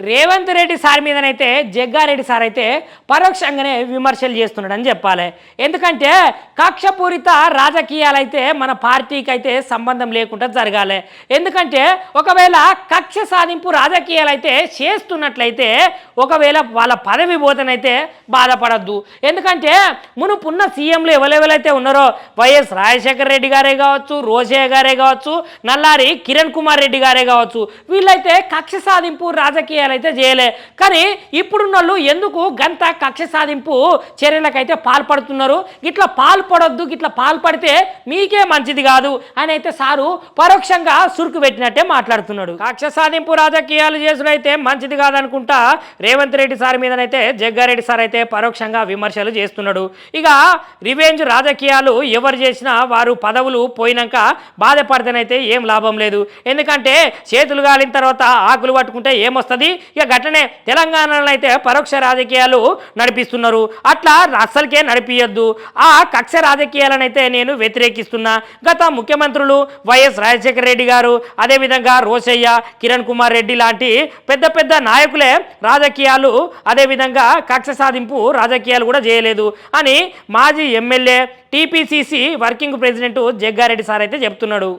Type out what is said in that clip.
Revanth Reddy sir మీదనైతే Jaggareddy sir అయితే పరోక్షంగానే విమర్శలు చేస్తున్నాడని చెప్పాలి. ఎందుకంటే కక్షపూరిత రాజకీయాలైతే మన పార్టీకి అయితే సంబంధం లేకుండా జరగాలి. ఎందుకంటే ఒకవేళ కక్ష సాధింపు రాజకీయాలు అయితే చేస్తున్నట్లయితే ఒకవేళ వాళ్ళ పదవి పోతనైతే బాధపడద్దు. ఎందుకంటే మునుపున్న సీఎంలు ఎవరెవరైతే ఉన్నారో వైఎస్ రాజశేఖర రెడ్డి గారే కావచ్చు, రోజయ్య గారే కావచ్చు, నల్లారి కిరణ్ కుమార్ రెడ్డి గారే కావచ్చు, వీళ్ళైతే కక్ష సాధింపు రాజకీయాలు అయితే చేయలే. కానీ ఇప్పుడున్న వాళ్ళు ఎందుకు గంత కక్ష సాధింపు చర్యలకైతే పాల్పడుతున్నారు? గిట్లా పాల్పడొద్దు, గిట్లా పాల్పడితే మీకే మంచిది కాదు అని అయితే సారు పరోక్షంగా సురుకు పెట్టినట్టే మాట్లాడుతున్నాడు. కక్ష సాధింపు రాజకీయాలు చేసుడైతే మంచిది కాదనుకుంటా రేవంత్ రెడ్డి సార్ మీదనైతే జగ్గారెడ్డి సార్ అయితే పరోక్షంగా విమర్శలు చేస్తున్నాడు. ఇక రివెంజ్ రాజకీయాలు ఎవరు చేసినా వారు పదవులు పోయినాక బాధపడితేనైతే ఏం లాభం లేదు. ఎందుకంటే చేతులు గాలిన తర్వాత ఆకులు పట్టుకుంటే ఏమొస్తుంది? ఇక గట్లనే తెలంగాణలో అయితే పరోక్ష రాజకీయాలు నడిపిస్తున్నారు. అట్లా అస్సలకే నడిపియొద్దు. ఆ కక్ష రాజకీయాలను అయితే నేను వ్యతిరేకిస్తున్నా. గత ముఖ్యమంత్రులు వైఎస్ రాజశేఖర రెడ్డి గారు, అదేవిధంగా రోసయ్య, కిరణ్ కుమార్ రెడ్డి లాంటి పెద్ద పెద్ద నాయకులే రాజకీయాలు అదేవిధంగా కక్ష సాధింపు రాజకీయాలు కూడా చేయలేదు అని మాజీ MLA TPCC working president Jaggareddy sir అయితే చెప్తున్నాడు.